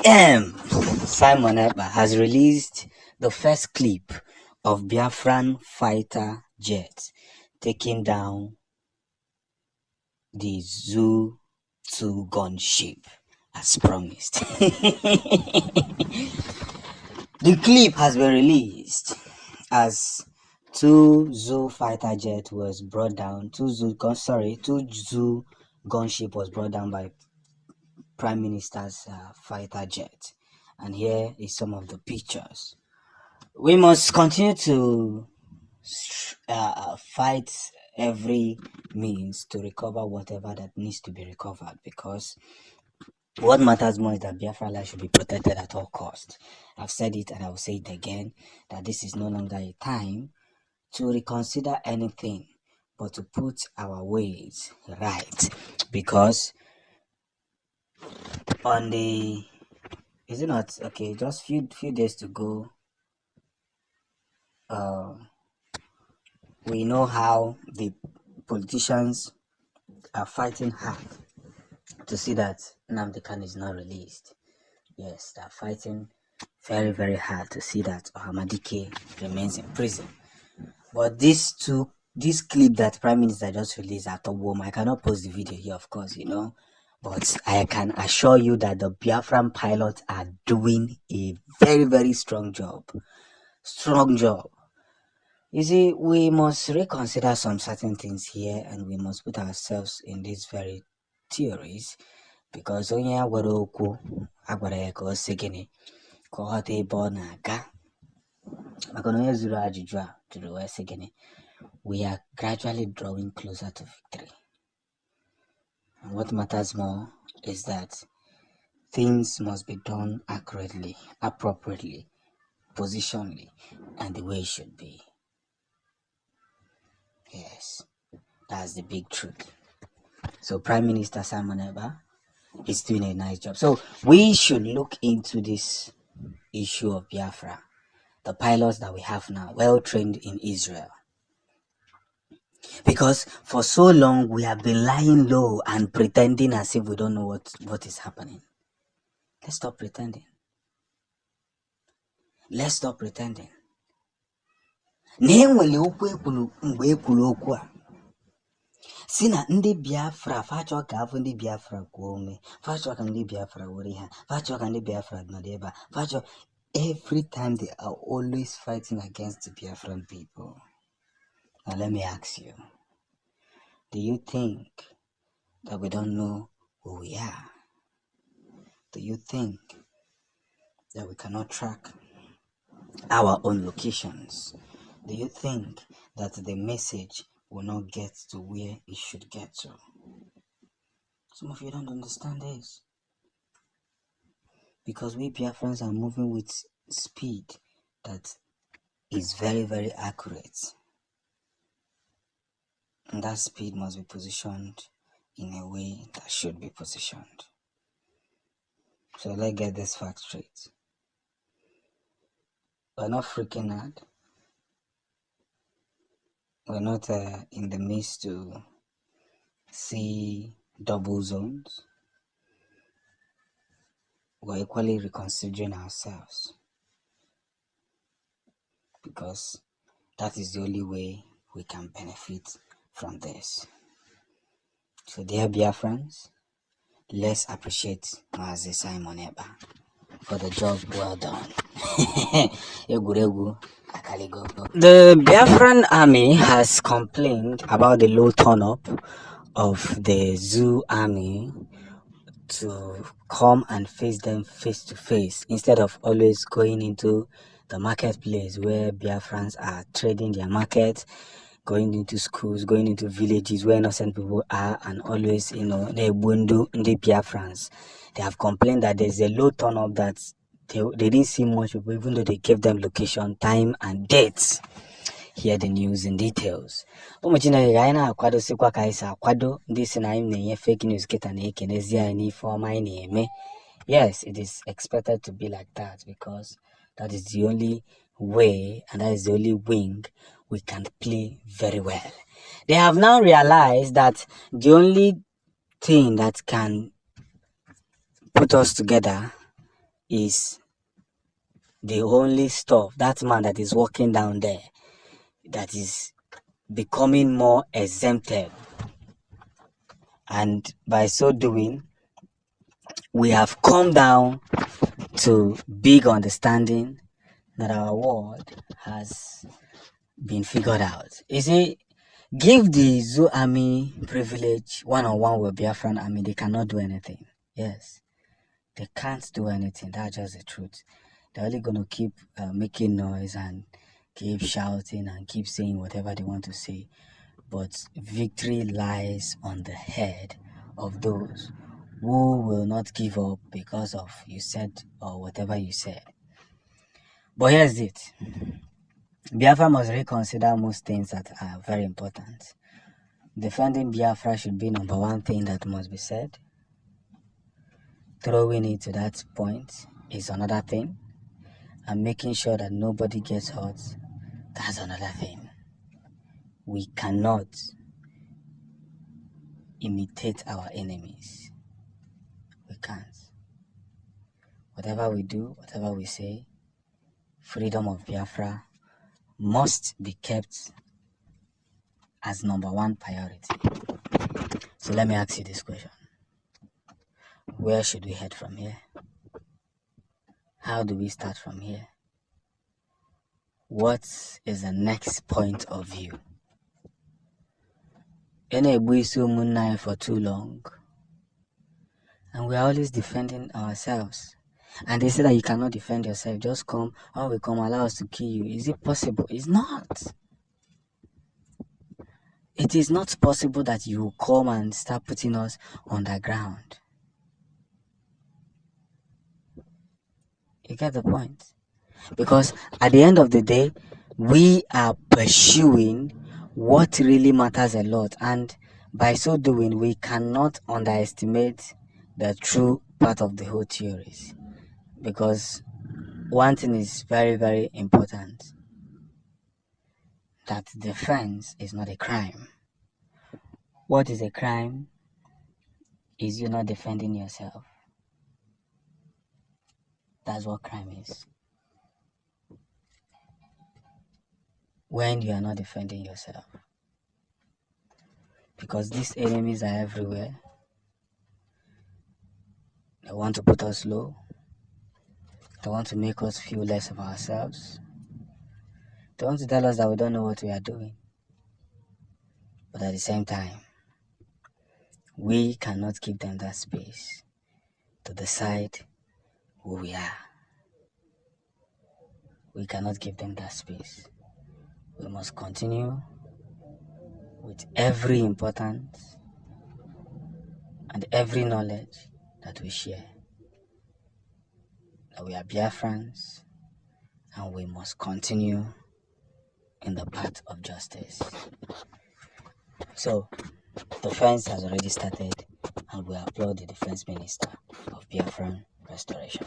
PM Simon Ekpa has released the first clip of Biafran fighter jet taking down the Zoo-2 gunship as promised. The clip has been released as two Zoo fighter jet was brought down. Two Zoo gunship was brought down by Prime Minister's fighter jet, and here is some of the pictures. We must continue to fight every means to recover whatever that needs to be recovered, because what matters more is that Biafran life should be protected at all costs. I've said it and I will say it again, that this is no longer a time to reconsider anything, but to put our ways right, because on the, is it not okay, just few days to go, we know how the politicians are fighting hard to see that Nnamdi Kanu is not released. Yes, they're fighting very, very hard to see that Ohamadike remains in prison. But this clip that Prime Minister just released at Døwñ, I cannot post the video here, of course, but I can assure you that the Biafran pilots are doing a very, very strong job. You see, we must reconsider some certain things here, and we must put ourselves in these very theories, because onye agwara okwu agwara ya ka o si gịnị ka ọ ghọta ebe ọ na-aga. Maka na onye zuru ajụjụ a jụrụ wee sị gịnị, we are gradually drawing closer to victory. And what matters more is that things must be done accurately, appropriately, positionally, and the way it should be. Yes, that's the big truth. So Prime Minister Simon Ekpa is doing a nice job. So we should look into this issue of Biafra. The pilots that we have now, well trained in Israel. Because for so long we have been lying low and pretending as if we don't know what is happening. Let's stop pretending. Let's stop pretending. Na-enwele okwu ekwulu mgbe ekwulu okwu a si na ndị Biafra fachọ ka afọ ndị Biafra kwuo ome, fachọ ka ndị Biafra were ha, fachọ ka ndị Biafra nọdụ ebe a, fachọ. Every time they are always fighting against the Biafran people. Now let me ask you, do you think that we don't know who we are? Do you think that we cannot track our own locations? Do you think that the message will not get to where it should get to? Some of you don't understand this. Because we Biafrans are moving with speed that is very, very accurate. And that speed must be positioned in a way that should be positioned. So let's get this fact straight. We're not freaking out. We're not in the midst to see double zones. We're equally reconsidering ourselves, because that is the only way we can benefit from this. So dear Biafrans, let's appreciate Mazi Simon Ekpa for the job well done. The Biafran army has complained about the low turn-up of the Zoo army to come and face them face to face, instead of always going into the marketplace where Biafrans are trading their market, going into schools, going into villages where innocent people are, and always, the Bundu and the Biafrans. They have complained that there's a low turn-up, that they didn't see much people, even though they gave them location, time, and dates. Hear the news in details. Fake news. Yes, it is expected to be like that, because that is the only way, and that is the only wing we can play very well. They have now realized that the only thing that can put us together is the only stuff, that man that is walking down there, that is becoming more exempted. And by so doing, we have come down to big understanding that our world has been figured out. You see, give the Zoo Army privilege one-on-one with Biafran Army, they cannot do anything. Yes, they can't do anything. That's just the truth. They're only going to keep making noise and keep shouting and keep saying whatever they want to say. But victory lies on the head of those who will not give up because of you said or whatever you said. But here's it. Biafra must reconsider most things that are very important. Defending Biafra should be number one thing that must be said. Throwing it to that point is another thing. And making sure that nobody gets hurt, that's another thing. We cannot imitate our enemies. We can't. Whatever we do, whatever we say, freedom of Biafra must be kept as number one priority. So let me ask you this question. Where should we head from here? How do we start from here? What is the next point of view? For too long, and we are always defending ourselves. And they say that you cannot defend yourself. Just come, when we come, allow us to kill you. Is it possible? It's not. It is not possible that you come and start putting us on the ground. You get the point? Because at the end of the day, we are pursuing what really matters a lot. And by so doing, we cannot underestimate the true part of the whole theories. Because one thing is very, very important. That defense is not a crime. What is a crime is you not defending yourself. That's what crime is. When you are not defending yourself. Because these enemies are everywhere. They want to put us low. They want to make us feel less of ourselves. They want to tell us that we don't know what we are doing. But at the same time, we cannot give them that space to decide who we are. We cannot give them that space. We must continue with every importance and every knowledge that we share. That we are Biafrans and we must continue in the path of justice. So, defense has already started and we applaud the Defense Minister of Biafran Restoration.